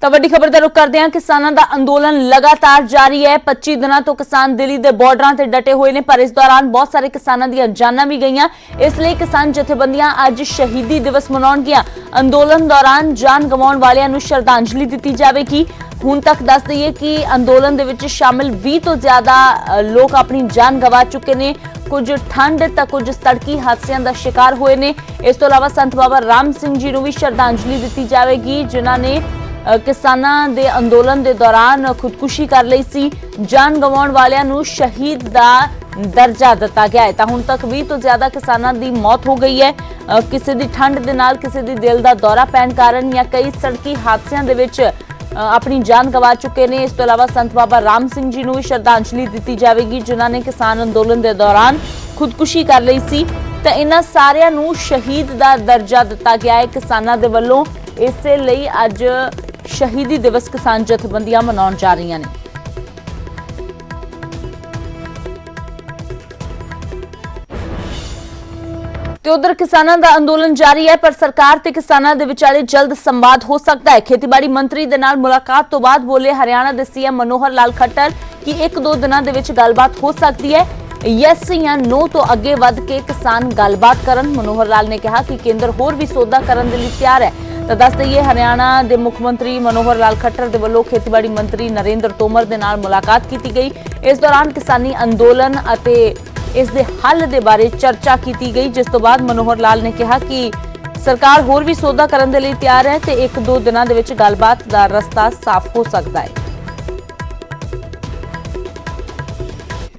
ਤਾਂ ਵੱਡੀ ਖਬਰ ਦਾ ਰੁਖ ਕਰਦੇ ਹਾਂ। ਕਿਸਾਨਾਂ ਦਾ ਅੰਦੋਲਨ ਲਗਾਤਾਰ ਜਾਰੀ ਹੈ। 25 ਦਿਨਾਂ ਤੋਂ ਕਿਸਾਨ ਦਿੱਲੀ ਦੇ ਬਾਰਡਰਾਂ ਤੇ ਡਟੇ ਹੋਏ ਨੇ, ਪਰ ਇਸ ਦੌਰਾਨ ਬਹੁਤ ਸਾਰੇ ਕਿਸਾਨਾਂ ਦੀਆਂ ਜਾਨਾਂ ਵੀ ਗਈਆਂ। ਇਸ ਲਈ ਕਿਸਾਨ ਜਥੇਬੰਦੀਆਂ ਅੱਜ ਸ਼ਹੀਦੀ ਦਿਵਸ ਮਨਾਉਣਗੀਆਂ। ਅੰਦੋਲਨ ਦੌਰਾਨ ਜਾਨ ਗਵਾਉਣ ਵਾਲਿਆਂ ਨੂੰ ਸ਼ਰਧਾਂਜਲੀ ਦਿੱਤੀ ਜਾਵੇਗੀ। ਹੁਣ तक दस दईए कि अंदोलन दे विच शामिल 20 तो ज्यादा लोग अपनी जान गवा चुके ने। कुछ ठंड तो कुछ सड़की हादसों का शिकार हुए ने। इस तो इलावा संत बाबा राम सिंह जी को भी श्रद्धांजलि दी जाएगी, जिन्हां ने किसानां दे अंदोलन दे दौरान खुदकुशी कर लई सी। जान गवाउण वालियां नूं शहीद दा दर्जा दिता गया है। हुण तक 20 तो ज्यादा किसानां दी मौत हो गई है। किसी दी ठंड दे नाल, किसी दी दिल दा दौरा पैण कारण या कई सड़की हादसों दे विच अपनी जान गवा चुके हैं। इस तो इलावा संत बाबा राम सिंह जी को भी श्रद्धांजलि दी जाएगी, जिन्हों ने किसान अंदोलन के दौरान खुदकुशी कर ली सी। तो इन्हां सारियां नूं शहीद का दर्जा दिता गया है किसानां दे वल्लों। इस लई अज शहीदी दिवस किसान जथेबंदियां मनाउण जा रही ने। उधर किसानों का अंदोलन जारी है, पर सरकार ते किसानों के विचाले जल्द संवाद हो सकता है। खेतीबाड़ी मंत्री दे नाल मुलाकात तो बाद बोले हरियाणा के सीएम मनोहर लाल खट्टर कि 1-2 दिनों के विच गलबात हो सकती है। यस या नो तो अगे वध के किसान गलबात करन। मनोहर लाल ने कहा कि केंद्र होर भी सौदा करन दे लई तैयार है। तो दस दईए हरियाणा के मुख मंत्री मनोहर लाल खट्टर के वल्लों खेतीबाड़ी मंत्री नरेंद्र तोमर के नाल मुलाकात की गई। इस दौरान किसानी अंदोलन अते इस दे हल दे बारे चर्चा की गई, जिस तो बाद मनोहर लाल ने कहा कि सरकार होर भी सौदा करने के लिए तैयार है तो 1-2 दिनों के विच गलबात का रास्ता साफ हो सकता है।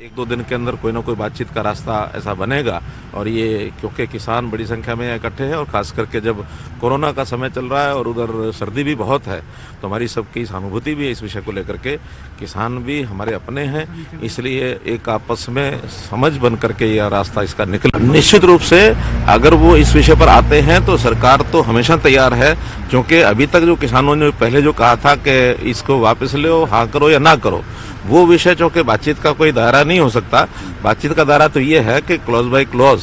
1-2 दिन के अंदर कोई ना कोई बातचीत का रास्ता ऐसा बनेगा। और ये क्योंकि किसान बड़ी संख्या में इकट्ठे हैं और खास करके जब कोरोना का समय चल रहा है और उधर सर्दी भी बहुत है, तो हमारी सबकी सहानुभूति भी है इस विषय को लेकर के। किसान भी हमारे अपने हैं, इसलिए एक आपस में समझ बन करके यह रास्ता इसका निकला। निश्चित रूप से अगर वो इस विषय पर आते हैं तो सरकार तो हमेशा तैयार है, क्योंकि अभी तक जो किसानों ने पहले जो कहा था कि इसको वापस लो, हाँ करो या ना करो, वो विषय चूँकि बातचीत का कोई दायरा नहीं हो सकता। बातचीत का दायरा तो ये है कि क्लॉज बाय क्लॉज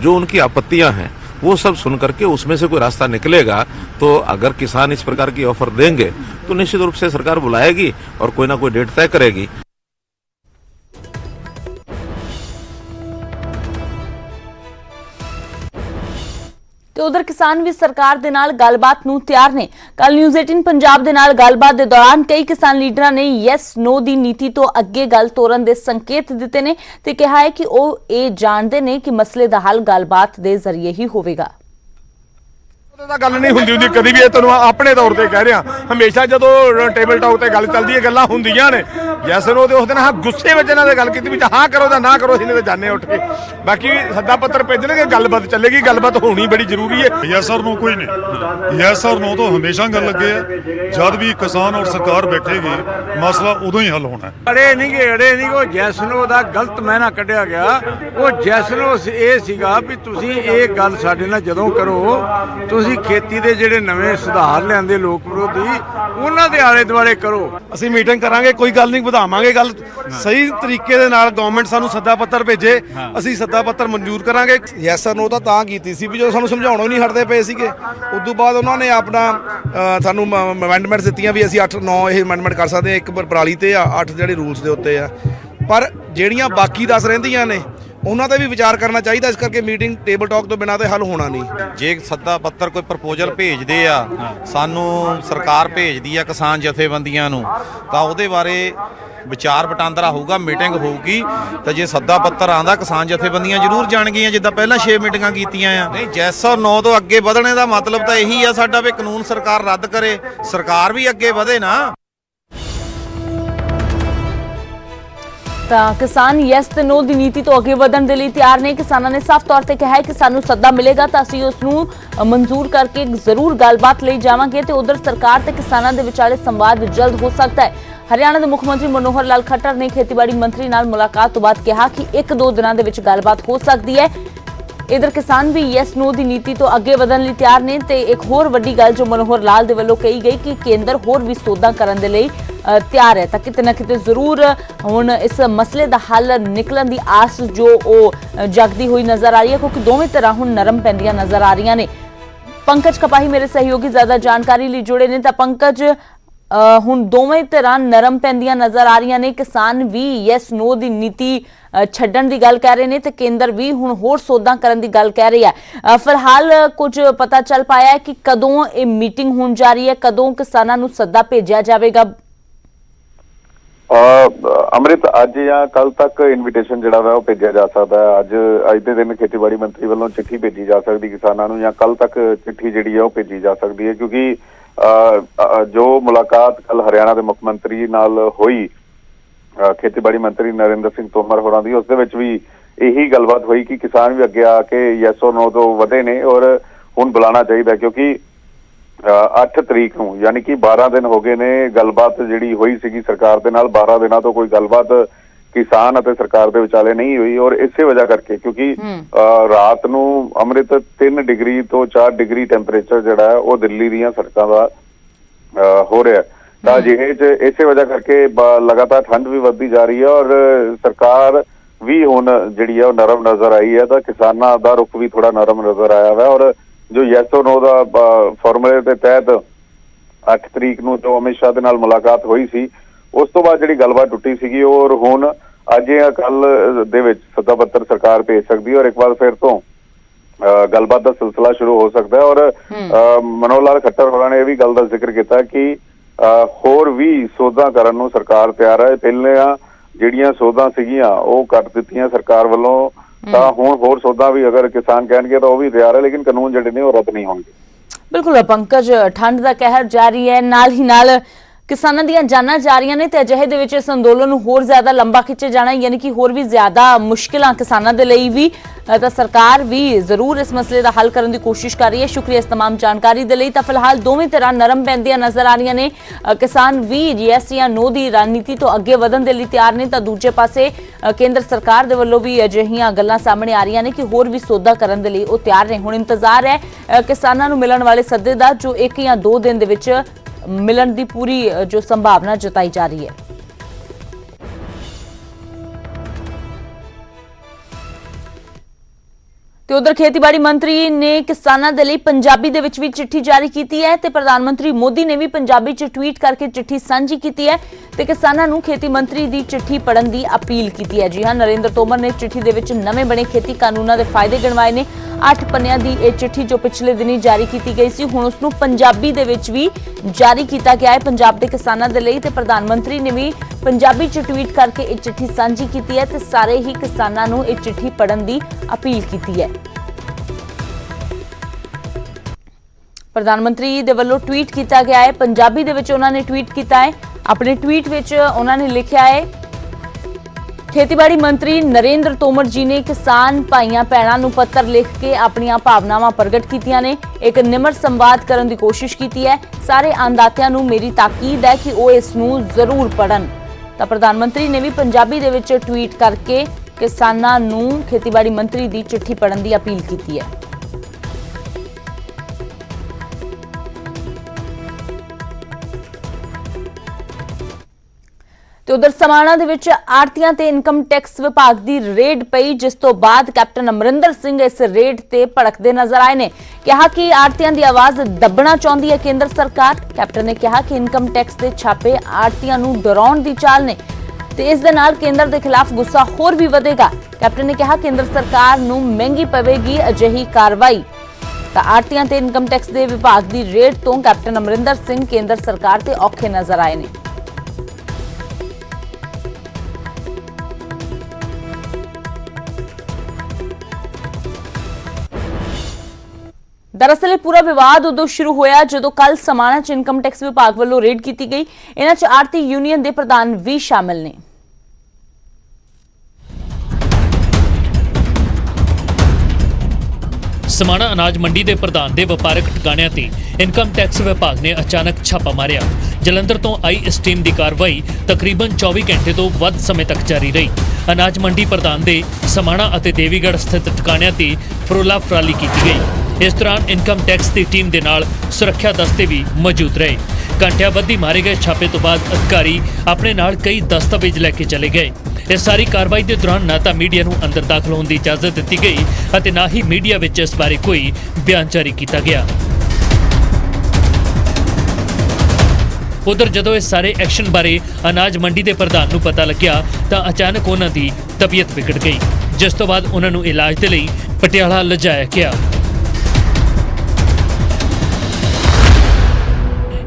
जो उनकी आपत्तियां हैं वो सब सुन करके उसमें से कोई रास्ता निकलेगा। तो अगर किसान इस प्रकार की ऑफर देंगे तो निश्चित रूप से सरकार बुलाएगी और कोई ना कोई डेट तय करेगी। तो उधर किसान भी सरकार दे नाल गलबात नूं तैयार ने। कल न्यूज़ 18 पंजाब दे नाल गलबात दे दौरान कई किसान लीडरां ने यस नो दी नीति तो अगे गल तोरन दे संकेत दिते ने ते कहा है कि ओ ये जानते ने कि मसले दा हल गलबात दे जरिए ही होवेगा। गल नहीं हुंदी कभी भी, तुहानूं अपने तौर पर कह रहा। हमेशा जो टेबल टॉक पर गल चलती है गल्लां हुंदियां ने। जैस नो उस दिन हाँ गुस्से में इन्होंने गल की हाँ करो या ना करो, असीं जाने उठ के। बाकी सद्दा पत्र भेजणगे, गलबात चलेगी, गलबात होनी बड़ी जरूरी है। यस और नो कोई नहीं, यस और नो तो हमेशा गल लगे है। जब भी किसान और सरकार बैठेगी मसला उदों ही हल होना है। अड़े नहीं वो जैस नो दा गलत मैना कढ़िया गया। वो जैस नो ये सीगा भी तुसीं ये गल साडे नाल जदों करो, तुसीं खेती दे जिहड़े नवें सुधार लिआंदे लोक विरोधी उन्हां दे आले दुआले करो। ਅਸੀਂ ਮੀਟਿੰਗ ਕਰਾਂਗੇ, ਕੋਈ ਗੱਲ ਨਹੀਂ, ਵਧਾਵਾਂਗੇ ਗੱਲ ਸਹੀ ਤਰੀਕੇ ਦੇ ਨਾਲ। ਗਵਰਨਮੈਂਟ ਸਾਨੂੰ ਸੱਦਾ ਪੱਤਰ ਭੇਜੇ, ਅਸੀਂ ਸੱਦਾ ਪੱਤਰ ਮਨਜ਼ੂਰ ਕਰਾਂਗੇ। ਯੈਸ ਸਰ ਨੋ ਤਾਂ ਕੀਤੀ ਸੀ ਵੀ ਜਦੋਂ ਸਾਨੂੰ ਸਮਝਾਉਣੋਂ ਹੀ ਨਹੀਂ ਹਟਦੇ ਪਏ ਸੀਗੇ। ਉਸ ਤੋਂ ਬਾਅਦ ਉਹਨਾਂ ਨੇ ਆਪਣਾ ਸਾਨੂੰ ਅਮੈਂਡਮੈਂਟਸ ਦਿੱਤੀਆਂ ਵੀ ਅਸੀਂ 8-9 ਇਹ ਅਮੈਂਡਮੈਂਟ ਕਰ ਸਕਦੇ ਹਾਂ, ਇੱਕ ਪਰਾਲੀ ਤੇ ਆ, 8 ਜਿਹੜੇ ਰੂਲਸ ਦੇ ਉੱਤੇ ਆ। ਪਰ ਜਿਹੜੀਆਂ ਬਾਕੀ 10 ਰਹਿੰਦੀਆਂ ਨੇ ਉਹਨਾਂ ਤੇ ਵੀ ਵਿਚਾਰ ਕਰਨਾ ਚਾਹੀਦਾ। ਇਸ ਕਰਕੇ ਮੀਟਿੰਗ ਟੇਬਲ ਟਾਕ ਤੋਂ ਬਿਨਾਂ ਤੇ ਹੱਲ ਹੋਣਾ ਨਹੀਂ। ਜੇ ਸੱਦਾ ਪੱਤਰ ਕੋਈ ਪ੍ਰਪੋਜ਼ਲ ਭੇਜਦੇ ਆ, ਸਾਨੂੰ ਸਰਕਾਰ ਭੇਜਦੀ ਆ ਕਿਸਾਨ ਜਥੇਬੰਦੀਆਂ ਨੂੰ, ਤਾਂ ਉਹਦੇ ਬਾਰੇ ਵਿਚਾਰ ਵਟਾਂਦਰਾ ਹੋਊਗਾ, ਮੀਟਿੰਗ ਹੋਊਗੀ। ਤਾਂ ਜੇ ਸੱਦਾ ਪੱਤਰ ਆਂਦਾ ਕਿਸਾਨ ਜਥੇਬੰਦੀਆਂ ਜ਼ਰੂਰ ਜਾਣਗੀਆਂ, ਜਿੱਦਾਂ ਪਹਿਲਾਂ 6 ਮੀਟਿੰਗਾਂ ਕੀਤੀਆਂ ਆ। ਨਹੀਂ, ਜੈਸ ਔਰ ਨੋ ਤੋਂ ਅੱਗੇ ਵਧਣੇ ਦਾ ਮਤਲਬ ਤਾਂ ਇਹੀ ਆ ਸਾਡਾ ਵੀ ਕਾਨੂੰਨ ਸਰਕਾਰ ਰੱਦ ਕਰੇ, ਸਰਕਾਰ ਵੀ ਅੱਗੇ ਵਧੇ ਨਾ। किसान यस ते नो दी नीति तो अगे वधन दे लई तैयार ने। किसानां ने साफ तौर ते कहा है कि सानू सद्दा मिलेगा तो असीं उस नूं मंजूर करके जरूर गलबात लई जावांगे। ते उधर सरकार ते किसानां दे विचाले संवाद जल्द हो सकता है। हरियाणा के मुख्यमंत्री मनोहर लाल खट्टर ने खेतीबाड़ी मंत्री नाल मुलाकात तो बाद कहा कि 1-2 दिनों के विच गलबात हो सकती है। इधर किसान भी यस नो दी नीति तो अगे वधन लई तैयार ने। ते एक होर वड्डी गल जो मनोहर लाल दे वल्लों कही गई कि केंद्र होर भी सौदा करन दे लई तैयार है। तो किते ना किते जरूर हुण इस मसले दा हल निकलन दी आस जो जगदी हुई नजर आ रही है, क्योंकि दोवें तरह हुण नरम पैंदियां नजर आ रही ने। पंकज कपाही मेरे सहयोगी ज्यादा जानकारी लिए जुड़े ने। तो पंकज, ਹੁਣ ਦੋਵੇਂ ਧਿਰਾਂ ਨਰਮ ਪੈਂਦੀਆਂ ਨਜ਼ਰ ਆ ਰਹੀਆਂ ਨੇ। ਕਿਸਾਨ ਵੀ ਯੈਸ ਨੋ ਦੀ ਨੀਤੀ ਛੱਡਣ ਦੀ ਗੱਲ ਕਹਿ ਰਹੇ ਨੇ ਤੇ ਕੇਂਦਰ ਵੀ ਹੁਣ ਹੋਰ ਸੋਧਾਂ ਕਰਨ ਦੀ ਗੱਲ ਕਹਿ ਰਹੀ ਹੈ। ਫਿਲਹਾਲ ਕੁਝ ਪਤਾ ਚੱਲ ਪਾਇਆ ਹੈ ਕਿ ਕਦੋਂ ਇਹ ਮੀਟਿੰਗ ਹੋਣ ਜਾ ਰਹੀ ਹੈ, ਕਦੋਂ ਕਿਸਾਨਾਂ ਨੂੰ ਸੱਦਾ ਭੇਜਿਆ ਜਾਵੇਗਾ? ਅੰਮ੍ਰਿਤ ਅੱਜ ਜਾਂ ਕੱਲ ਤੱਕ ਇਨਵੀਟੇਸ਼ਨ ਜਿਹੜਾ ਵਾ ਉਹ ਭੇਜਿਆ ਜਾ ਸਕਦਾ ਹੈ। ਅੱਜ ਦੇ ਦਿਨ ਖੇਤੀਬਾੜੀ ਮੰਤਰੀ ਵੱਲੋਂ ਚਿੱਠੀ ਭੇਜੀ ਜਾ ਸਕਦੀ ਕਿਸਾਨਾਂ ਨੂੰ, ਜਾਂ ਕੱਲ ਤੱਕ ਚਿੱਠੀ ਜਿਹੜੀ ਹੈ ਉਹ ਭੇਜੀ ਜਾ ਸਕਦੀ ਹੈ, ਕਿਉਂਕਿ ਜੋ ਮੁਲਾਕਾਤ ਕੱਲ ਹਰਿਆਣਾ ਦੇ ਮੁੱਖ ਮੰਤਰੀ ਨਾਲ ਹੋਈ ਖੇਤੀਬਾੜੀ ਮੰਤਰੀ ਨਰਿੰਦਰ ਸਿੰਘ ਤੋਮਰ ਹੋਰਾਂ ਦੀ, ਉਸ ਦੇ ਵਿੱਚ ਵੀ ਇਹੀ ਗੱਲਬਾਤ ਹੋਈ ਕਿ ਕਿਸਾਨ ਵੀ ਅੱਗੇ ਆ ਕੇ ਯੈਸ ਔਰ ਨੋ ਤੋਂ ਵਧੇ ਨੇ ਔਰ ਹੁਣ ਬੁਲਾਉਣਾ ਚਾਹੀਦਾ, ਕਿਉਂਕਿ 8 ਤਰੀਕ ਨੂੰ ਯਾਨੀ ਕਿ 12 ਦਿਨ ਹੋ ਗਏ ਨੇ ਗੱਲਬਾਤ ਜਿਹੜੀ ਹੋਈ ਸੀਗੀ ਸਰਕਾਰ ਦੇ ਨਾਲ। 12 ਦਿਨਾਂ ਤੋਂ ਕੋਈ ਗੱਲਬਾਤ ਕਿਸਾਨ ਅਤੇ ਸਰਕਾਰ ਦੇ ਵਿਚਾਲੇ ਨਹੀਂ ਹੋਈ ਔਰ ਇਸੇ ਵਜ੍ਹਾ ਕਰਕੇ ਕਿਉਂਕਿ ਰਾਤ ਨੂੰ ਅੰਮ੍ਰਿਤ 3 ਡਿਗਰੀ ਤੋਂ 4 ਡਿਗਰੀ ਟੈਂਪਰੇਚਰ ਜਿਹੜਾ ਹੈ ਉਹ ਦਿੱਲੀ ਦੀਆਂ ਸੜਕਾਂ ਦਾ ਹੋ ਰਿਹਾ, ਤਾਂ ਜਿਹੇ ਚ ਇਸੇ ਵਜ੍ਹਾ ਕਰਕੇ ਲਗਾਤਾਰ ਠੰਡ ਵੀ ਵੱਧਦੀ ਜਾ ਰਹੀ ਹੈ ਔਰ ਸਰਕਾਰ ਵੀ ਹੁਣ ਜਿਹੜੀ ਹੈ ਉਹ ਨਰਮ ਨਜ਼ਰ ਆਈ ਹੈ, ਤਾਂ ਕਿਸਾਨਾਂ ਦਾ ਰੁਖ ਵੀ ਥੋੜਾ ਨਰਮ ਨਜ਼ਰ ਆਇਆ ਵਾ। ਔਰ ਜੋ ਯੈਸ ਔਰ ਨੋ ਦਾ ਫਾਰਮੂਲੇ ਦੇ ਤਹਿਤ 8 ਤਰੀਕ ਨੂੰ ਜੋ ਅਮਿਤ ਸ਼ਾਹ ਦੇ ਨਾਲ ਮੁਲਾਕਾਤ ਹੋਈ ਸੀ, ਉਸ ਤੋਂ ਬਾਅਦ ਜਿਹੜੀ ਗੱਲਬਾਤ ਟੁੱਟੀ ਸੀਗੀ ਔਰ ਹੁਣ ਅੱਜ ਜਾਂ ਕੱਲ ਦੇ ਵਿੱਚ ਸੱਦਾ ਪੱਤਰ ਸਰਕਾਰ ਭੇਜ ਸਕਦੀ ਹੈ ਔਰ ਇੱਕ ਵਾਰ ਫਿਰ ਤੋਂ ਗੱਲਬਾਤ ਦਾ ਸਿਲਸਿਲਾ ਸ਼ੁਰੂ ਹੋ ਸਕਦਾ ਹੈ। ਔਰ ਮਨੋਹਰ ਲਾਲ ਖੱਟਰ ਹੋਰਾਂ ਨੇ ਇਹ ਵੀ ਗੱਲ ਦਾ ਜ਼ਿਕਰ ਕੀਤਾ ਕਿ ਹੋਰ ਵੀ ਸੋਧਾਂ ਕਰਨ ਨੂੰ ਸਰਕਾਰ ਤਿਆਰ ਹੈ। ਪਹਿਲਾਂ ਜਿਹੜੀਆਂ ਸੋਧਾਂ ਸੀਗੀਆਂ ਉਹ ਕਰ ਦਿੱਤੀਆਂ ਸਰਕਾਰ ਵੱਲੋਂ, ਤਾਂ ਹੁਣ ਹੋਰ ਸੋਧਾਂ ਵੀ ਅਗਰ ਕਿਸਾਨ ਕਹਿਣਗੇ ਤਾਂ ਉਹ ਵੀ ਤਿਆਰ ਹੈ, ਲੇਕਿਨ ਕਾਨੂੰਨ ਜਿਹੜੇ ਨੇ ਉਹ ਰੱਦ ਨਹੀਂ ਹੋਣਗੇ। ਬਿਲਕੁਲ ਪੰਕਜ, ਠੰਡ ਦਾ ਕਹਿਰ ਜਾਰੀ ਹੈ, ਨਾਲ ਹੀ ਨਾਲ ਕਿਸਾਨਾਂ ਦੀਆਂ ਜਾਨਾਂ ਜਾ ਰਹੀਆਂ ਨੇ ਤੇ ਅਜਿਹੇ ਦੇ ਵਿੱਚ ਇਸ ਅੰਦੋਲਨ ਨੂੰ ਹੋਰ ਜ਼ਿਆਦਾ ਲੰਬਾ ਖਿੱਚੇ ਜਾਣਾ, ਯਾਨੀ ਕਿ ਹੋਰ ਵੀ ਜ਼ਿਆਦਾ ਮੁਸ਼ਕਿਲਾਂ ਕਿਸਾਨਾਂ ਦੇ ਲਈ ਵੀ, ਤਾਂ ਸਰਕਾਰ ਵੀ ਜ਼ਰੂਰ ਇਸ ਮਸਲੇ ਦਾ ਹੱਲ ਕਰਨ ਦੀ ਕੋਸ਼ਿਸ਼ ਕਰ ਰਹੀ ਹੈ। ਸ਼ੁਕਰੀਆ ਇਸ तमाम ਜਾਣਕਾਰੀ ਦੇ ਲਈ। ਤਾਂ ਫਿਲਹਾਲ ਦੋਵੇਂ ਧਿਰਾਂ ਨਰਮ ਪੈਂਦੀਆਂ ਨਜ਼ਰ ਆ ਰਹੀਆਂ ਨੇ। ਕਿਸਾਨ ਵੀ ਯੈਸ ਜਾਂ ਨੋ ਦੀ ਰਣਨੀਤੀ ਤੋਂ ਅੱਗੇ ਵਧਣ ਦੇ ਲਈ ਤਿਆਰ ਨੇ, ਤਾਂ ਦੂਜੇ ਪਾਸੇ ਕੇਂਦਰ ਸਰਕਾਰ ਦੇ ਵੱਲੋਂ ਵੀ ਅਜਿਹੀਆਂ ਗੱਲਾਂ ਸਾਹਮਣੇ ਆ ਰਹੀਆਂ ਨੇ ਕਿ ਹੋਰ ਵੀ ਸੌਦਾ ਕਰਨ ਦੇ ਲਈ ਉਹ ਤਿਆਰ ਨੇ। ਹੁਣ ਇੰਤਜ਼ਾਰ ਹੈ ਕਿਸਾਨਾਂ ਨੂੰ ਮਿਲਣ ਵਾਲੇ ਸੱਦੇ ਦਾ, ਜੋ 1 ਜਾਂ 2 ਦਿਨ ਦੇ ਵਿੱਚ ਮਿਲਣ ਦੀ ਪੂਰੀ ਜੋ ਸੰਭਾਵਨਾ ਜਤਾਈ ਜਾ ਰਹੀ ਹੈ। ਤੇ ਉਧਰ ਖੇਤੀਬਾੜੀ ਮੰਤਰੀ ਨੇ ਕਿਸਾਨਾਂ ਦੇ ਲਈ ਪੰਜਾਬੀ ਦੇ ਵਿੱਚ ਵੀ ਚਿੱਠੀ ਜਾਰੀ ਕੀਤੀ ਹੈ ਤੇ ਪ੍ਰਧਾਨ ਮੰਤਰੀ ਮੋਦੀ ਨੇ ਵੀ ਪੰਜਾਬੀ 'ਚ ਟਵੀਟ ਕਰਕੇ ਚਿੱਠੀ ਸਾਂਝੀ ਕੀਤੀ ਹੈ ਤੇ ਕਿਸਾਨਾਂ ਨੂੰ ਖੇਤੀ ਮੰਤਰੀ ਦੀ ਚਿੱਠੀ ਪੜ੍ਹਨ ਦੀ ਅਪੀਲ ਕੀਤੀ ਹੈ। ਜੀ ਹਾਂ, ਨਰਿੰਦਰ ਤੋਮਰ ਨੇ ਚਿੱਠੀ ਦੇ ਵਿੱਚ ਨਵੇਂ ਬਣੇ ਖੇਤੀ ਕਾਨੂੰਨਾਂ ਦੇ ਫਾਇਦੇ ਗਿਣਵਾਏ ਨੇ। 8 ਪੰਨਿਆਂ ਦੀ ਇਹ ਚਿੱਠੀ ਜੋ ਪਿਛਲੇ ਦਿਨੀ ਜਾਰੀ ਕੀਤੀ ਗਈ ਸੀ, ਹੁਣ ਉਸ ਨੂੰ ਪੰਜਾਬੀ ਦੇ ਵਿੱਚ ਵੀ ਜਾਰੀ ਕੀਤਾ ਗਿਆ ਹੈ ਪੰਜਾਬ ਦੇ ਕਿਸਾਨਾਂ ਦੇ ਲਈ, ਤੇ ਪ੍ਰਧਾਨ ਮੰਤਰੀ ਨੇ ਵੀ ਪੰਜਾਬੀ 'ਚ ਟਵੀਟ ਕਰਕੇ ਇਹ ਚਿੱਠੀ ਸਾਂਝੀ ਕੀਤੀ ਹੈ ਤੇ ਸਾਰੇ ਹੀ ਕਿਸਾਨਾਂ ਨੂੰ ਇਹ ਚਿੱਠੀ ਪੜ੍ਹਨ ਦੀ ਅਪੀਲ ਕੀਤੀ ਹੈ। ਪ੍ਰਧਾਨ ਮੰਤਰੀ ਦੇ ਵੱਲੋਂ ਟਵੀਟ ਕੀਤਾ ਗਿਆ ਹੈ, ਪੰਜਾਬੀ ਦੇ ਵਿੱਚ ਉਹਨਾਂ ਨੇ ਟਵੀਟ ਕੀਤਾ ਹੈ। ਆਪਣੇ ਟਵੀਟ ਵਿੱਚ ਉਹਨਾਂ ਨੇ ਲਿਖਿਆ ਹੈ, ਖੇਤੀਬਾੜੀ ਮੰਤਰੀ ਨਰਿੰਦਰ ਤੋਮਰ ਜੀ ਨੇ ਕਿਸਾਨ ਭਾਈਆਂ ਭੈਣਾਂ ਨੂੰ ਪੱਤਰ ਲਿਖ ਕੇ ਆਪਣੀਆਂ ਭਾਵਨਾਵਾਂ ਪ੍ਰਗਟ ਕੀਤੀਆਂ ਨੇ, ਇੱਕ ਨਿਮਰ ਸੰਵਾਦ ਕਰਨ ਦੀ ਕੋਸ਼ਿਸ਼ ਕੀਤੀ ਹੈ। ਸਾਰੇ ਅੰਨਦਾਤਿਆਂ ਨੂੰ ਮੇਰੀ ਤਾਕੀਦ ਹੈ ਕਿ ਉਹ ਇਸ ਨੂੰ ਜ਼ਰੂਰ ਪੜ੍ਹਨ। ਤਾਂ ਪ੍ਰਧਾਨ ਮੰਤਰੀ ਨੇ ਵੀ ਪੰਜਾਬੀ ਦੇ ਵਿੱਚ ਟਵੀਟ ਕਰਕੇ ਕਿਸਾਨਾਂ ਨੂੰ ਖੇਤੀਬਾੜੀ ਮੰਤਰੀ ਦੀ ਚਿੱਠੀ ਪੜ੍ਹਨ ਦੀ ਅਪੀਲ ਕੀਤੀ ਹੈ। ਤੇ ਉਧਰ ਸਮਾਣਾ ਦੇ ਵਿੱਚ ਆੜਤੀਆਂ ਤੇ ਇਨਕਮ ਟੈਕਸ ਵਿਭਾਗ ਦੀ ਰੇਡ ਪਈ, ਜਿਸ ਤੋਂ ਬਾਅਦ ਕੈਪਟਨ ਅਮਰਿੰਦਰ ਸਿੰਘ ਇਸ ਰੇਡ ਤੇ ਭੜਕਦੇ ਨਜ਼ਰ ਆਏ ਨੇ। ਕਿਹਾ ਕਿ ਆੜਤੀਆਂ ਦੀ ਆਵਾਜ਼ ਦੱਬਣਾ ਚਾਹੁੰਦੀ ਹੈ ਕੇਂਦਰ ਸਰਕਾਰ। ਕੈਪਟਨ ਨੇ ਕਿਹਾ ਕਿ ਇਨਕਮ ਟੈਕਸ ਦੇ ਛਾਪੇ ਆੜਤੀਆਂ ਨੂੰ ਡਰਾਉਣ ਦੀ ਚਾਲ ਨੇ ਤੇ ਇਸ ਦੇ ਨਾਲ ਕੇਂਦਰ ਦੇ ਖਿਲਾਫ ਗੁੱਸਾ ਹੋਰ ਵੀ ਵਧੇਗਾ। ਕੈਪਟਨ ਨੇ ਕਿਹਾ ਕੇਂਦਰ ਸਰਕਾਰ ਨੂੰ ਮਹਿੰਗੀ ਪਵੇਗੀ ਅਜਿਹੀ ਕਾਰਵਾਈ। ਤਾਂ ਆੜਤੀਆਂ ਤੇ ਇਨਕਮ ਟੈਕਸ ਦੇ ਵਿਭਾਗ ਦੀ ਰੇਡ ਤੋਂ ਕੈਪਟਨ ਅਮਰਿੰਦਰ ਸਿੰਘ ਕੇਂਦਰ ਸਰਕਾਰ ਤੇ ਔਖੇ ਨਜ਼ਰ ਆਏ ਨੇ। दरअसल पूरा विवाद उदों शुरू होया जदों कल समाना च इनकम टैक्स विभाग वालों रेड की गई। इन्हां च आड़ती यूनियन के प्रधान भी शामिल ने। समाना अनाज मंडी के प्रधान के वपारक ठिकाणिਆਂ ਤੇ इनकम टैक्स विभाग ने अचानक छापा मारिया। जलंधर तो आई इस टीम की कार्रवाई तकरीबन 24 घंटे तो वध समय तक जारी रही। अनाज मंडी प्रधान के समाना और देवीगढ़ स्थित ठिकाणिਆਂ ਤੇ फरोला फराली की गई। इस दौरान इनकम टैक्स की टीम के नाल सुरक्षा दस्ते भी मौजूद रहे। घंटिया बधी मारे गए छापे तो बाद अधिकारी अपने नाल कई दस्तावेज लैके चले गए। इस सारी कार्रवाई के दौरान ना तो मीडिया नूं अंदर दाखिल होने की इजाजत दी गई और ना ही मीडिया विच इस बारे कोई बयान जारी किया गया। ਉਧਰ ਜਦੋਂ ਇਸ ਸਾਰੇ ਐਕਸ਼ਨ ਬਾਰੇ ਅਨਾਜ ਮੰਡੀ ਦੇ ਪ੍ਰਧਾਨ ਨੂੰ ਪਤਾ ਲੱਗਿਆ ਤਾਂ ਅਚਾਨਕ ਉਹਨਾਂ ਦੀ ਤਬੀਅਤ ਵਿਗੜ ਗਈ, ਜਿਸ ਤੋਂ ਬਾਅਦ ਉਹਨਾਂ ਨੂੰ ਇਲਾਜ ਦੇ ਲਈ ਪਟਿਆਲਾ ਲਿਜਾਇਆ ਗਿਆ।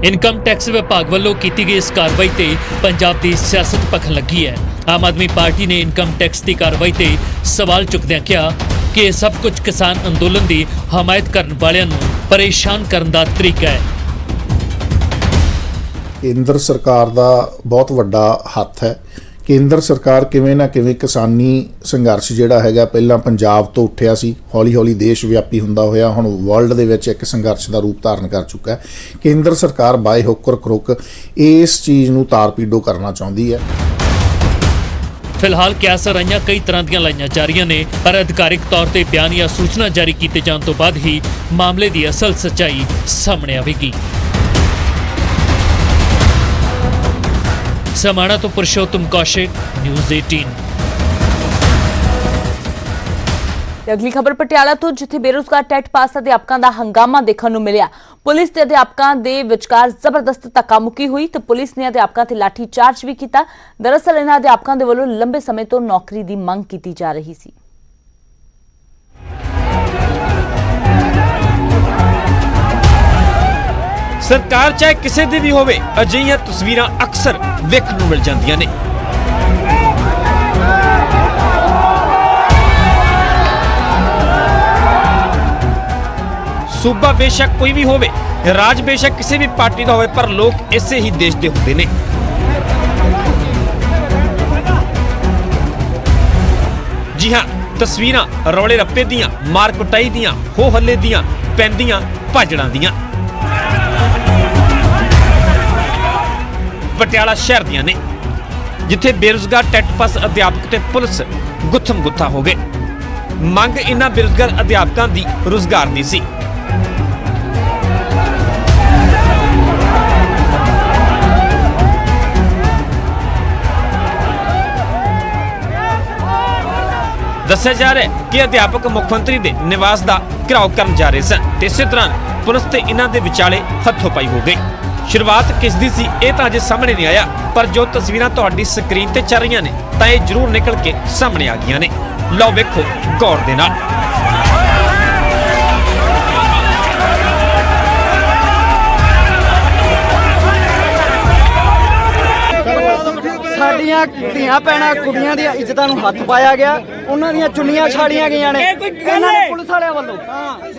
ਇਨਕਮ ਟੈਕਸ ਵਿਭਾਗ ਵੱਲੋਂ ਕੀਤੀ ਗਈ ਇਸ ਕਾਰਵਾਈ ਤੇ ਪੰਜਾਬ ਦੀ ਸਿਆਸਤ ਭਖਣ ਲੱਗੀ ਹੈ। ਆਮ ਆਦਮੀ ਪਾਰਟੀ ਨੇ ਇਨਕਮ ਟੈਕਸ ਦੀ ਕਾਰਵਾਈ ਤੇ ਸਵਾਲ ਚੁੱਕਦਿਆਂ ਕਿਹਾ ਕਿ ਇਹ ਸਭ ਕੁਝ ਕਿਸਾਨ ਅੰਦੋਲਨ ਦੀ ਹਮਾਇਤ ਕਰਨ ਵਾਲਿਆਂ ਨੂੰ ਪਰੇਸ਼ਾਨ ਕਰਨ ਦਾ ਤਰੀਕਾ ਹੈ। ਕੇਂਦਰ ਸਰਕਾਰ ਦਾ ਬਹੁਤ ਵੱਡਾ ਹੱਥ ਹੈ। ਕੇਂਦਰ ਸਰਕਾਰ ਕਿਵੇਂ ਨਾ ਕਿਵੇਂ ਕਿਸਾਨੀ ਸੰਘਰਸ਼ ਜਿਹੜਾ ਹੈਗਾ ਪਹਿਲਾਂ ਪੰਜਾਬ ਤੋਂ ਉੱਠਿਆ ਸੀ, ਹੌਲੀ-ਹੌਲੀ ਦੇਸ਼ ਵਿਆਪੀ ਹੁੰਦਾ ਹੋਇਆ ਹੁਣ ਵਰਲਡ ਦੇ ਵਿੱਚ ਇੱਕ ਸੰਘਰਸ਼ ਦਾ ਰੂਪ ਧਾਰਨ ਕਰ ਚੁੱਕਾ ਹੈ। ਕੇਂਦਰ ਸਰਕਾਰ ਬਾਏ ਹੁੱਕ ਔਰ ਕਰੁੱਕ ਇਸ ਚੀਜ਼ ਨੂੰ ਤਾਰ-ਪੀੜੋ ਕਰਨਾ ਚਾਹੁੰਦੀ ਹੈ। ਫਿਲਹਾਲ ਕਿਆਸ ਰਾਈਆਂ ਕਈ ਤਰ੍ਹਾਂ ਦੀਆਂ ਲਾਈਆਂ ਜਾ ਰਹੀਆਂ ਨੇ, ਪਰ ਅਧਿਕਾਰਿਕ ਤੌਰ ਤੇ ਬਿਆਨ ਜਾਂ ਸੂਚਨਾ ਜਾਰੀ ਕੀਤੇ ਜਾਣ ਤੋਂ ਬਾਅਦ ਹੀ ਮਾਮਲੇ ਦੀ ਅਸਲ ਸੱਚਾਈ ਸਾਹਮਣੇ ਆਵੇਗੀ। समाणा तो पुरुषोत्तम कौशिक, न्यूज़ 18। अगली खबर पटियाला तो जिथे बेरोजगार टैट पास अध्यापकों का हंगामा देखने को मिला। पुलिस ते अध्यापकों के विचकार जबरदस्त धक्का मुक्की हुई तो पुलिस ने अध्यापकों ते लाठी चार्ज भी किया। दरअसल इन्हां अध्यापकों के वल्लों लंबे समय तो नौकरी की मंग की जा रही सी। सरकार चाहे किसी दी भी होवे, अजिहियां तस्वीरां अक्सर वेखण नूं मिल जांदियां ने। सूबा बेशक कोई भी होवे, राज बेशक किसी भी पार्टी का होवे, पर लोग इसे ही देश दे हुंदे ने। जी हाँ, तस्वीरां रौले रप्पे दियां, मार कुटाई दियां, हो हल्ले दियां, पैंदियां भाजड़ां दियां पटियाला शहर दियां ने, जिथे बेरोजगार टैट पास अध्यापक ते पुलिस गुत्थम गुत्था हो गए। मंग इन्हां बेरोजगार अध्यापकों की रोजगार दी सी। दस्सिया जा रहा है कि अध्यापक मुख्यमंत्री के निवास का घिराव करन जा रहे सन ते इसे दौरान पुलिस ते इन्हां दे विचाले हथोपाई हो गई। शुरुआत किस दी सी ये तो अजे सामने नहीं आया, पर जो तस्वीरां तुहाडी स्क्रीन ते चल रही ने तां ये जरूर निकल के सामने आ गईयां ने। लो वेखो गौर दे नाल। ਸਾਡੀਆਂ ਧੀਆਂ ਭੈਣਾਂ ਕੁੜੀਆਂ ਦੀਆਂ ਇੱਜ਼ਤਾਂ ਨੂੰ ਹੱਥ ਪਾਇਆ ਗਿਆ, ਉਹਨਾਂ ਦੀਆਂ ਚੁੰਨੀਆਂ ਛਾੜੀਆਂ ਗਈਆਂ ਨੇ ਇਹਨਾਂ ਨੇ ਪੁਲਿਸ ਵਾਲਿਆਂ ਵੱਲੋਂ।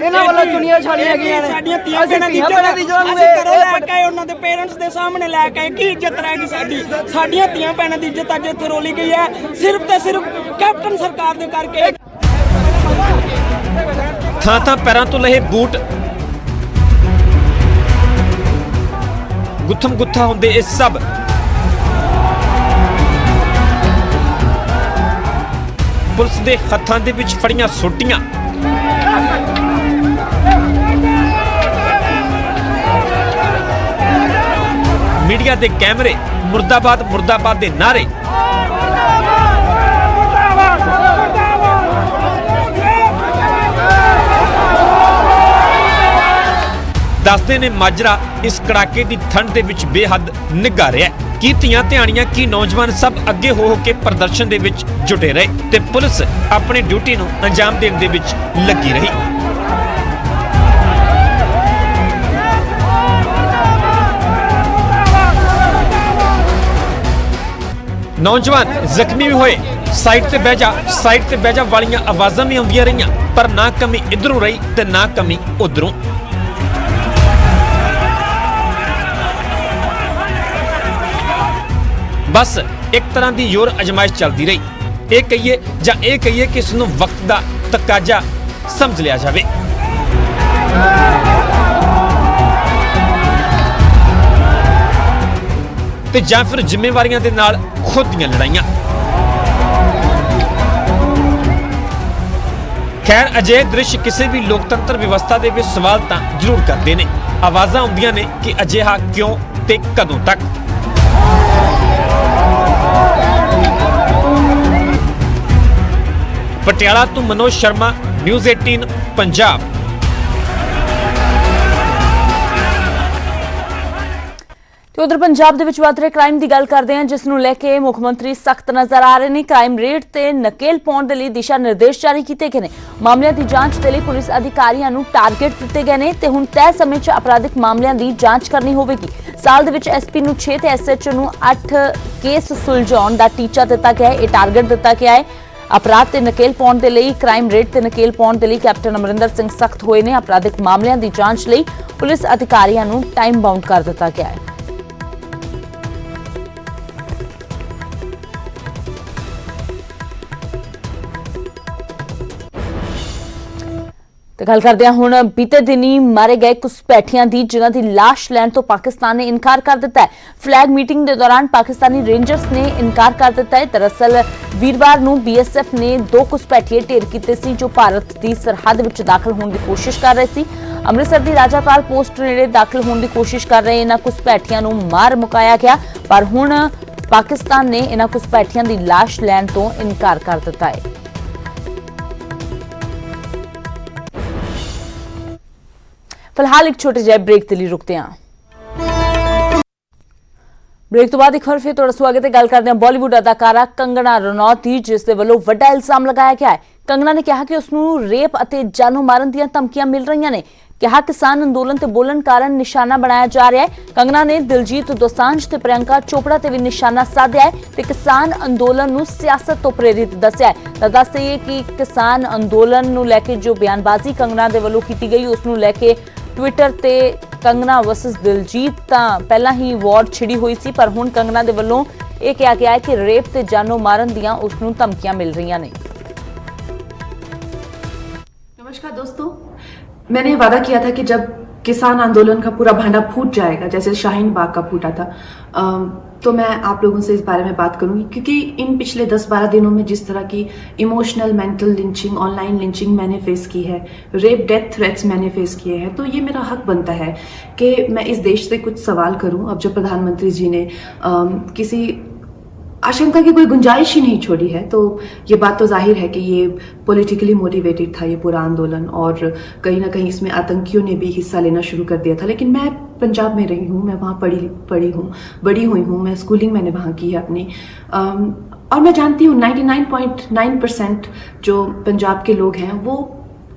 ਇਹਨਾਂ ਵੱਲੋਂ ਚੁੰਨੀਆਂ ਛਾੜੀਆਂ ਗਈਆਂ ਨੇ। ਸਾਡੀਆਂ ਧੀਆਂ ਭੈਣਾਂ ਦੀ ਇੱਜ਼ਤ ਅਸੀਂ ਘਰੋਂ ਲੈ ਕੇ ਉਹਨਾਂ ਦੇ ਪੇਰੈਂਟਸ ਦੇ ਸਾਹਮਣੇ ਲੈ ਕੇ ਕੀ ਇੱਜ਼ਤ ਰਹਿ ਗਈ ਸਾਡੀ। ਸਾਡੀਆਂ ਧੀਆਂ ਭੈਣਾਂ ਦੀ ਇੱਜ਼ਤ ਅੱਜ ਇੱਥੇ ਰੋਲੀ ਗਈ ਹੈ ਸਿਰਫ ਤੇ ਸਿਰਫ ਕੈਪਟਨ ਸਰਕਾਰ ਦੇ ਕਰਕੇ। ਥਾਂ ਥਾਂ ਪੈਰਾਂ ਤੋਂ ਲਹੇ ਬੂਟ, ਗੁੱਥਮ ਗੁੱਥਾ ਹੁੰਦੇ ਇਹ ਸਭ पुलिस के हत्थां दे विच फड़ियां सोटियां, मीडिया के कैमरे, मुर्दाबाद मुर्दाबाद के नारे, दसदे ने माजरा इस कड़ाके की ठंड के विच बेहद निघा रहा है। की धीआं धियाणियां की नौजवान सब अगे हो के प्रदर्शन दे विच जुटे रहे ते पुलिस अपनी ड्यूटी नूं अंजाम देण दे विच लगी रही। नौजवान जख्मी भी होए, साइड ते बह जा वालियां आवाज़ां भी आउंदियां रहियां, पर ना कमी इधरों रही ते ना कमी उधरों। बस एक तरह की जोर अजमाइश चलती रही। ये कहिए या ये कहिए कि इसनूं वक्त का तकाजा समझ लिया जाए। ते जां फिर जिम्मेवारियां दे नाल खुद दीयां लड़ाइयां। खैर अजे दृश्य किसी भी लोकतंत्र व्यवस्था दे विच सवाल तां जरूर करते हैं। आवाज़ां आउंदियां ने कि अजिहा क्यों ते कदों तक। पटियाला तो मनोज शर्मा, न्यूज़ 18 पंजाब। ਤੇ ਉਧਰ ਪੰਜਾਬ ਦੇ ਵਿੱਚ ਵੱਧ ਰਹੇ ਕ੍ਰਾਈਮ ਦੀ ਗੱਲ ਕਰਦੇ ਹਾਂ, ਜਿਸ ਨੂੰ ਲੈ ਕੇ ਮੁੱਖ ਮੰਤਰੀ ਸਖਤ ਨਜ਼ਰ ਆ ਰਹੇ ਨੇ। ਕ੍ਰਾਈਮ ਰੇਟ ਤੇ ਨਕੇਲ ਪਾਉਣ ਦੇ ਲਈ ਦਿਸ਼ਾ ਨਿਰਦੇਸ਼ ਜਾਰੀ ਕੀਤੇ ਗਏ ਨੇ। ਮਾਮਲਿਆਂ ਦੀ ਜਾਂਚ ਦੇ ਲਈ ਪੁਲਿਸ ਅਧਿਕਾਰੀਆਂ ਨੂੰ ਟਾਰਗੇਟ ਦਿੱਤੇ ਗਏ ਨੇ ਤੇ ਹੁਣ ਤੈਅ ਸਮੇਂ 'ਚ ਅਪਰਾਧਿਕ ਮਾਮਲਿਆਂ ਦੀ ਜਾਂਚ ਕਰਨੀ ਹੋਵੇਗੀ। ਸਾਲ ਦੇ ਵਿੱਚ ਐਸਪੀ ਨੂੰ 6 ਤੇ ਐਸਐਚਓ ਨੂੰ 8 ਕੇਸ ਸੁਲਝਾਉਣ ਦਾ ਟੀਚਾ ਦਿੱਤਾ ਗਿਆ ਹੈ। ਇਹ ਟਾਰਗੇਟ ਦਿੱਤਾ ਗਿਆ ਹੈ। ਅਪਰਾਧ ਤੇ ਨਕੇਲ ਪਾਉਣ ਦੇ ਲਈ, ਕ੍ਰਾਈਮ ਰੇਟ ਤੇ ਨਕੇਲ ਪਾਉਣ ਦੇ ਲਈ ਕੈਪਟਨ ਅਮਰਿੰਦਰ ਸਿੰਘ ਸਖਤ ਹੋਏ ਨੇ। ਅਪਰਾਧਿਕ ਮਾਮਲਿਆਂ ਦੀ ਜਾਂਚ ਲਈ ਪੁਲਿਸ ਅਧਿਕਾਰੀਆਂ ਨੂੰ ਟਾਈਮ ਬਾਉਂਡ ਕਰ ਦਿੱਤਾ ਗਿਆ ਹੈ। ਤੇ ਗੱਲ ਕਰਦੇ ਹਾਂ ਹੁਣ ਬੀਤੇ ਦਿਨੀ ਮਾਰੇ ਗਏ ਘੁਸਪੈਠੀਆਂ ਦੀ, ਜਿਨ੍ਹਾਂ ਦੀ ਲਾਸ਼ ਲੈਣ ਤੋਂ ਪਾਕਿਸਤਾਨ ਨੇ ਇਨਕਾਰ ਕਰ ਦਿੱਤਾ ਹੈ। ਫਲੈਗ ਮੀਟਿੰਗ ਦੇ ਦੌਰਾਨ ਪਾਕਿਸਤਾਨੀ ਰੇਂਜਰਸ ਨੇ ਇਨਕਾਰ ਕਰ ਦਿੱਤਾ ਹੈ। ਦਰਅਸਲ ਵੀਰਵਾਰ ਨੂੰ ਬੀਐਸਐਫ ਨੇ 2 ਘੁਸਪੈਠੀਏ ਢੇਰ ਕੀਤੇ ਸੀ, ਜੋ ਭਾਰਤ ਦੀ ਸਰਹੱਦ ਵਿੱਚ ਦਾਖਲ ਹੋਣ ਦੀ ਕੋਸ਼ਿਸ਼ ਕਰ ਰਹੇ ਸੀ। ਅੰਮ੍ਰਿਤਸਰ ਦੀ ਰਾਜਾਪਾਲ ਪੋਸਟ ਨੇੜੇ ਦਾਖਲ ਹੋਣ ਦੀ ਕੋਸ਼ਿਸ਼ ਕਰ ਰਹੇ ਇਹਨਾਂ ਘੁਸਪੈਠੀਆਂ ਨੂੰ ਮਾਰ ਮੁਕਾਇਆ ਗਿਆ, ਪਰ ਹੁਣ ਪਾਕਿਸਤਾਨ ਨੇ ਇਹਨਾਂ ਘੁਸਪੈਠੀਆਂ ਦੀ ਲਾਸ਼ ਲੈਣ ਤੋਂ ਇਨਕਾਰ ਕਰ ਦਿੱਤਾ ਹੈ। ਫਿਲਹਾਲ ਇੱਕ ਛੋਟੇ ਜਿਹੇ ਬ੍ਰੇਕ ਦੇ ਲਈ ਰੁਕਦੇ ਹਾਂ। ਬ੍ਰੇਕ ਤੋਂ ਬਾਅਦ ਇੱਕ ਵਾਰ ਫਿਰ ਤੁਹਾਡਾ ਸਵਾਗਤ ਹੈ। ਗੱਲ ਕਰਦੇ ਹਾਂ ਬਾਲੀਵੁੱਡ ਅਦਾਕਾਰਾ ਕੰਗਨਾ ਰਣੌਤ ਦੀ, ਜਿਸ ਦੇ ਵੱਲੋਂ ਵੱਡਾ ਇਲਜ਼ਾਮ ਲਗਾਇਆ ਗਿਆ ਹੈ। ਕੰਗਨਾ ਨੇ ਕਿਹਾ ਕਿ ਉਸ ਨੂੰ ਰੇਪ ਅਤੇ ਜਾਨੋਂ ਮਾਰਨ ਦੀਆਂ ਧਮਕੀਆਂ ਮਿਲ ਰਹੀਆਂ ਨੇ। ਕਿਹਾ ਕਿਸਾਨ ਅੰਦੋਲਨ ਤੇ ਬੋਲਣ ਕਾਰਨ ਨਿਸ਼ਾਨਾ ਬਣਾਇਆ ਜਾ ਰਿਹਾ ਹੈ। ਕੰਗਨਾ ਨੇ ਦਿਲਜੀਤ ਦੋਸਾਂਝ ਤੇ ਪ੍ਰਿਯੰਕਾ ਚੋਪੜਾ ਤੇ ਵੀ ਨਿਸ਼ਾਨਾ ਸਾਧਿਆ ਹੈ ਤੇ ਕਿਸਾਨ ਅੰਦੋਲਨ ਨੂੰ ਸਿਆਸਤ ਤੋਂ ਪ੍ਰੇਰਿਤ ਦੱਸਿਆ ਹੈ। ਤਾਂ ਦੱਸ ਦਈਏ ਕਿ ਕਿਸਾਨ ਅੰਦੋਲਨ ਨੂੰ ਲੈ ਕੇ ਜੋ ਬਿਆਨਬਾਜ਼ੀ ਕੰਗਨਾ ਦੇ ਵੱਲੋਂ ਕੀਤੀ ਗਈ, ਉਸ ਨੂੰ ਲੈ ਕੇ ਟਵਿੱਟਰ ਤੇ ਕੰਗਨਾ ਵਰਸਸ ਦਿਲਜੀਤ ਤਾਂ ਪਹਿਲਾਂ ਹੀ ਵਾਰ ਛਿੜੀ ਹੋਈ ਸੀ, ਪਰ ਹੁਣ ਕੰਗਨਾ ਦੇ ਵੱਲੋਂ ਇਹ ਕਿਹਾ ਗਿਆ ਹੈ ਕਿ ਰੇਪ ਤੇ ਜਾਨੋਂ ਮਾਰਨ ਦੀਆਂ ਉਸ ਨੂੰ ਧਮਕੀਆਂ ਮਿਲ ਰਹੀਆਂ ਨੇ। नमस्कार दोस्तों, मैंने वादा किया था कि जब किसान आंदोलन का पूरा भांडा फूट जाएगा, जैसे शाहीन बाग का फूटा था, तो मैं आप लोगों से इस बारे में बात करूंगी, क्योंकि इन पिछले 10-12 दिनों में जिस तरह की emotional mental lynching, online lynching मैंने फेस की है, रेप डेथ थ्रेट्स मैंने फेस किए हैं, तो ये मेरा हक बनता है कि मैं इस देश से कुछ सवाल करूं। अब जब प्रधानमंत्री जी ने किसी आशंका की कोई गुंजाइश ही नहीं छोड़ी है, तो ये बात तो जाहिर है कि ये पॉलिटिकली मोटिवेटेड था ये पूरा आंदोलन, और कहीं ना कहीं इसमें आतंकियों ने भी हिस्सा लेना शुरू कर दिया था। लेकिन मैं पंजाब में रही हूँ, मैं वहाँ पढ़ी हूँ, बड़ी हुई हूँ, मैं स्कूलिंग मैंने वहाँ की है अपनी, और मैं जानती हूँ 99.9% जो पंजाब के लोग हैं वो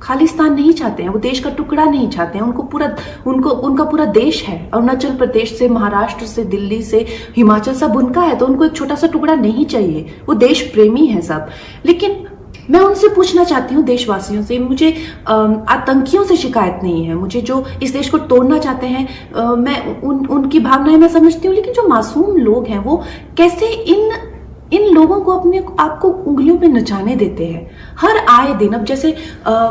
खालिस्तान नहीं चाहते हैं, वो देश का टुकड़ा नहीं चाहते हैं। उनका पूरा देश है, अरुणाचल प्रदेश से, महाराष्ट्र से, दिल्ली से, हिमाचल, सब उनका है, तो उनको एक छोटा सा टुकड़ा नहीं चाहिए। वो देश प्रेमी है सब। लेकिन मैं उनसे पूछना चाहती हूँ, देशवासियों से, मुझे आतंकियों से शिकायत नहीं है, मुझे जो इस देश को तोड़ना चाहते हैं, मैं उनकी भावनाएं मैं समझती हूँ, लेकिन जो मासूम लोग हैं वो कैसे इन लोगों को अपने आपको उंगलियों पे नचाने देते हैं हर आए दिन। अब जैसे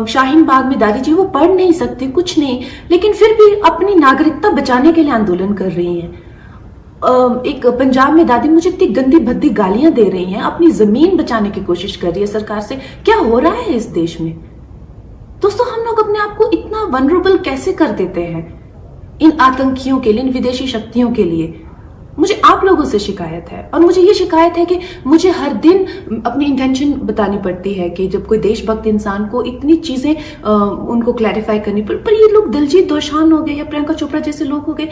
शाहीन बाग में दादी जी वो पढ़ नहीं सकती, कुछ नहीं, लेकिन फिर भी अपनी नागरिकता बचाने के लिए आंदोलन कर रही हैं। एक पंजाब में दादी मुझे इतनी गंदी भद्दी गालियां दे रही हैं, अपनी जमीन बचाने की कोशिश कर रही है सरकार से। क्या हो रहा है इस देश में? दोस्तों, हम लोग अपने आप को इतना वनरेबल कैसे कर देते हैं इन आतंकियों के लिए, इन विदेशी शक्तियों के लिए? मुझे आप लोगों से शिकायत है, और मुझे ये शिकायत है कि मुझे हर दिन अपनी इंटेंशन बतानी पड़ती है कि जब कोई देशभक्त इंसान को इतनी चीजें उनको क्लैरिफाई करनी पड़ी। पर ये लोग दिलजीत दोसांझ हो गए या प्रियंका चोपड़ा जैसे लोग हो गए,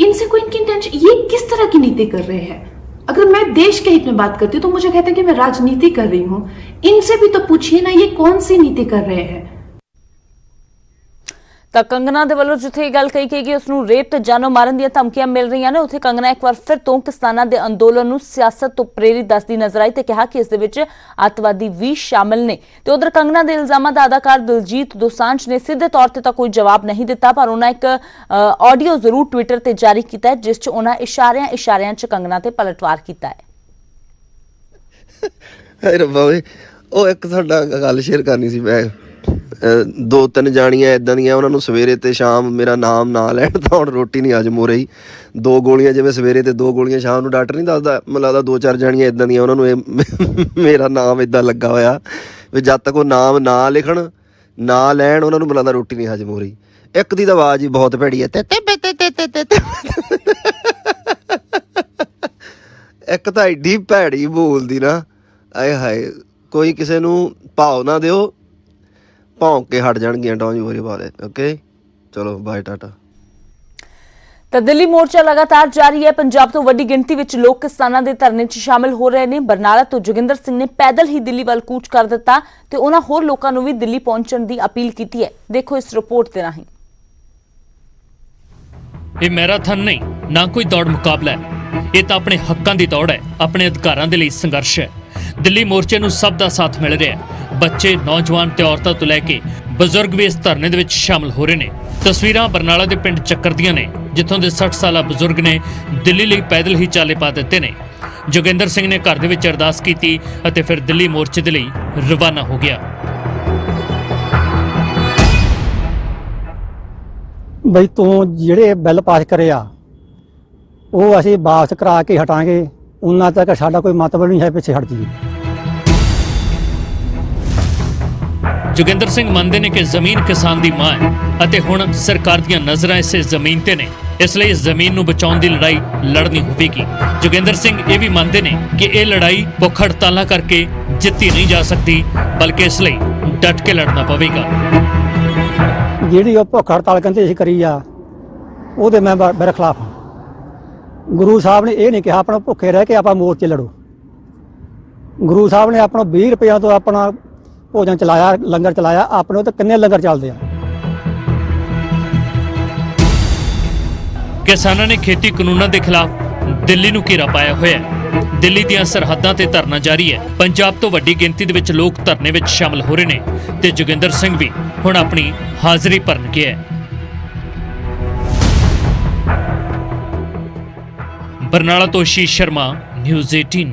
इनसे कोई इनकी इंटेंशन, ये किस तरह की नीति कर रहे हैं? अगर मैं देश के हित में बात करती हूँ तो मुझे कहते हैं कि मैं राजनीति कर रही हूँ। इनसे भी तो पूछिए ना, ये कौन सी नीति कर रहे हैं? ਤਾਂ ਕੰਗਨਾ ਦੇ ਵੱਲੋਂ ਜਿੱਥੇ ਇਹ ਗੱਲ ਕਹੀ ਗਈ ਉਸ ਨੂੰ ਰੇਪ ਤੇ ਜਾਨੋਂ ਮਾਰਨ ਦੀਆਂ ਧਮਕੀਆਂ ਮਿਲ ਰਹੀਆਂ ਨੇ, ਉੱਥੇ ਕੰਗਨਾ ਇੱਕ ਵਾਰ ਫਿਰ ਤੋਂ ਕਿਸਾਨਾਂ ਦੇ ਅੰਦੋਲਨ ਨੂੰ ਸਿਆਸਤ ਤੋਂ ਪ੍ਰੇਰਿਤ ਦੱਸਦੀ ਨਜ਼ਰ ਆਈ ਤੇ ਕਿਹਾ ਕਿ ਇਸ ਦੇ ਵਿੱਚ ਅੱਤਵਾਦੀ ਵੀ ਸ਼ਾਮਲ ਨੇ। ਤੇ ਉਧਰ ਕੰਗਨਾ ਦੇ ਇਲਜ਼ਾਮਾਂ ਦਾ ਅਦਾਕਾਰ ਦਿਲਜੀਤ ਦੋਸਾਂਝ ਨੇ ਸਿੱਧੇ ਤੌਰ ਤੇ ਤਾਂ ਕੋਈ ਜਵਾਬ ਨਹੀਂ ਦਿੱਤਾ, ਪਰ ਉਹਨਾਂ ਇੱਕ ਆਡੀਓ ਜ਼ਰੂਰ ਟਵਿੱਟਰ ਤੇ ਜਾਰੀ ਕੀਤਾ ਹੈ, ਜਿਸ 'ਚ ਉਹਨਾਂ ਇਸ਼ਾਰਿਆਂ 'ਚ ਕੰਗਨਾ ਤੇ ਪਲਟਵਾਰ ਕੀਤਾ ਹੈ। ਹਾਏ ਰੱਬਾ ਓਏ, ਉਹ ਇੱਕ ਸਾਡਾ ਗੱਲ ਸ਼ੇਅਰ ਕਰਨੀ ਸੀ। ਮੈਂ 2-3 ਜਾਣੀਆਂ ਇਦਾਂ ਦੀਆਂ, ਉਹਨਾਂ ਨੂੰ ਸਵੇਰੇ ਤੇ ਸ਼ਾਮ ਮੇਰਾ ਨਾਮ ਨਾ ਲੈਣ ਤਾਂ ਹੁਣ ਰੋਟੀ ਨਹੀਂ ਹਜਮ ਹੋ ਰਹੀ। 2 ਗੋਲੀਆਂ ਜਿਵੇਂ ਸਵੇਰੇ ਤੇ 2 ਗੋਲੀਆਂ ਸ਼ਾਮ ਨੂੰ, ਡਾਕਟਰ ਨਹੀਂ ਦੱਸਦਾ, ਮੈਨੂੰ ਲੱਗਦਾ 2-4 ਜਾਣੀਆਂ ਇਦਾਂ ਦੀਆਂ, ਉਹਨਾਂ ਨੂੰ ਇਹ ਮੇਰਾ ਨਾਮ ਇਦਾਂ ਲੱਗਾ ਹੋਇਆ ਵੀ ਜਦ ਤੱਕ ਉਹ ਨਾਮ ਨਾ ਲਿਖਣ ਨਾ ਲੈਣ ਉਹਨਾਂ ਨੂੰ ਮੈਨੂੰ ਲੱਗਦਾ ਰੋਟੀ ਨਹੀਂ ਹਜਮ ਹੋ ਰਹੀ। ਇੱਕ ਦੀ ਤਾਂ ਆਵਾਜ਼ ਹੀ ਬਹੁਤ ਭੈੜੀ ਹੈ, ਇੱਕ ਤਾਂ ਐਡੀ ਭੈੜੀ ਬੋਲਦੀ ਨਾ, ਆਏ ਹਾਏ। ਕੋਈ ਕਿਸੇ ਨੂੰ ਭਾਵ ਨਾ ਦਿਓ, ਭੌਂਕ ਕੇ ਹਟ ਜਾਣਗੀਆਂ। Don't you worry about it, okay? ਚਲੋ ਬਾਏ, ਟਾਟਾ। ਤਾਂ ਦਿੱਲੀ ਮੋਰਚਾ ਲਗਾਤਾਰ ਜਾਰੀ ਹੈ। ਪੰਜਾਬ ਤੋਂ ਵੱਡੀ ਗਿਣਤੀ ਵਿੱਚ ਲੋਕ ਕਿਸਾਨਾਂ ਦੇ ਧਰਨੇ 'ਚ ਸ਼ਾਮਲ ਹੋ ਰਹੇ ਨੇ। ਬਰਨਾਲਾ ਤੋਂ ਜੋਗਿੰਦਰ ਸਿੰਘ ਨੇ ਪੈਦਲ ਹੀ ਦਿੱਲੀ ਵੱਲ ਕੂਚ ਕਰ ਦਿੱਤਾ ਤੇ ਉਹਨਾਂ ਹੋਰ ਲੋਕਾਂ ਨੂੰ ਵੀ ਦਿੱਲੀ ਪਹੁੰਚਣ ਦੀ ਅਪੀਲ ਕੀਤੀ ਹੈ। ਦੇਖੋ ਇਸ ਰਿਪੋਰਟ ਦੇ ਰਾਹੀਂ। ਇਹ ਮੈਰਾਥਨ ਨਹੀਂ, ਨਾ ਕੋਈ ਦੌੜ ਮੁਕਾਬਲਾ ਹੈ। ਇਹ ਤਾਂ ਆਪਣੇ ਹੱਕਾਂ ਦੀ ਦੌੜ ਹੈ, ਆਪਣੇ ਅਧਿਕਾਰਾਂ ਦੇ ਲਈ ਸੰਘਰਸ਼ ਹੈ। ਦਿੱਲੀ ਮੋਰਚੇ ਨੂੰ ਸਭ ਦਾ ਸਾਥ ਮਿਲ ਰਿਹਾ ਹੈ। ਬੱਚੇ, ਨੌਜਵਾਨ ਤੇ ਔਰਤਾਂ ਤੋਂ ਲੈ ਕੇ ਬਜ਼ੁਰਗ ਵੀ ਇਸ ਧਰਨੇ ਦੇ ਵਿੱਚ ਸ਼ਾਮਲ ਹੋ ਰਹੇ ਨੇ। ਤਸਵੀਰਾਂ ਬਰਨਾਲਾ ਦੇ ਪਿੰਡ ਚੱਕਰ ਦੀਆਂ ਨੇ, ਜਿੱਥੋਂ ਦੇ 60 ਸਾਲਾ ਬਜ਼ੁਰਗ ਨੇ ਦਿੱਲੀ ਲਈ ਪੈਦਲ ਹੀ ਚਾਲੇ ਪਾ ਦਿੱਤੇ ਨੇ। ਜੋਗਿੰਦਰ ਸਿੰਘ ਨੇ ਘਰ ਦੇ ਵਿੱਚ ਅਰਦਾਸ ਕੀਤੀ ਅਤੇ ਫਿਰ ਦਿੱਲੀ ਮੋਰਚੇ ਦੇ ਲਈ ਰਵਾਨਾ ਹੋ ਗਿਆ। ਬਈ ਤੂੰ ਜਿਹੜੇ ਬਿੱਲ ਪਾਸ ਕਰਿਆ ਉਹ ਅਸੀਂ ਵਾਪਸ ਕਰਾ ਕੇ ਹਟਾਂਗੇ, ਉਹਨਾਂ ਤੱਕ ਸਾਡਾ ਕੋਈ ਮਤਲਬ ਨਹੀਂ ਹੈ ਪਿੱਛੇ ਹਟ ਜੀ। ਜੋਗਿੰਦਰ ਸਿੰਘ ਮੰਨਦੇ ਨੇ ਕਿ ਜ਼ਮੀਨ ਕਿਸਾਨ ਦੀ ਮਾਂ ਹੈ ਅਤੇ ਹੁਣ ਸਰਕਾਰ ਦੀਆਂ ਨਜ਼ਰਾਂ ਇਸੇ ਜ਼ਮੀਨ ਤੇ ਨੇ, ਇਸ ਲਈ ਇਸ ਜ਼ਮੀਨ ਨੂੰ ਬਚਾਉਣ ਦੀ ਲੜਾਈ ਲੜਨੀ ਹੋਵੇਗੀ। ਜੋਗਿੰਦਰ ਸਿੰਘ ਇਹ ਵੀ ਮੰਨਦੇ ਨੇ ਕਿ ਇਹ ਲੜਾਈ ਭੁੱਖ ਹੜਤਾਲਾਂ ਕਰਕੇ ਜਿੱਤੀ ਨਹੀਂ ਜਾ ਸਕਦੀ, ਬਲਕਿ ਇਸ ਲਈ ਡਟ ਕੇ ਲੜਨਾ ਪਵੇਗਾ। ਜਿਹੜੀ ਉਹ ਭੁੱਖ ਹੜਤਾਲ ਕਹਿੰਦੇ ਅਸੀਂ ਕਰੀ ਆ, ਉਹਦੇ ਮੈਂ ਮੇਰੇ ਖਿਲਾਫ ਹਾਂ। ਗੁਰੂ ਸਾਹਿਬ ਨੇ ਇਹ ਨਹੀਂ ਕਿਹਾ ਆਪਣਾ ਭੁੱਖੇ ਰਹਿ ਕੇ ਆਪਾਂ ਮੋਰਚੇ ਲੜੋ। ਗੁਰੂ ਸਾਹਿਬ ਨੇ ਆਪਣਾ 20 ਰੁਪਈਆ ਤੋਂ ਆਪਣਾ ਭੋਜਨ ਚਲਾਇਆ, ਲੰਗਰ ਚਲਾਇਆ। ਆਪਣੇ ਤਾਂ ਕਿੰਨੇ ਲੰਗਰ ਚੱਲਦੇ ਆ। ਕਿਸਾਨਾਂ ਨੇ ਖੇਤੀ ਕਾਨੂੰਨਾਂ ਦੇ ਖਿਲਾਫ ਦਿੱਲੀ ਨੂੰ ਘੇਰਾ ਪਾਇਆ ਹੋਇਆ ਹੈ। ਦਿੱਲੀ ਦੀਆਂ ਸਰਹੱਦਾਂ ਤੇ ਧਰਨਾ ਜਾਰੀ ਹੈ। ਪੰਜਾਬ ਤੋਂ ਵੱਡੀ ਗਿਣਤੀ ਦੇ ਵਿੱਚ ਲੋਕ ਧਰਨੇ ਵਿੱਚ ਸ਼ਾਮਲ ਹੋ ਰਹੇ ਨੇ ਤੇ ਜੋਗਿੰਦਰ ਸਿੰਘ ਵੀ ਹੁਣ ਆਪਣੀ ਹਾਜ਼ਰੀ ਭਰਨ ਗਿਆ ਹੈ। ਬਰਨਾਲਾ ਤੋਂ ਸ਼ੀਸ਼ ਸ਼ਰਮਾ, ਨਿਊਜ਼ 18।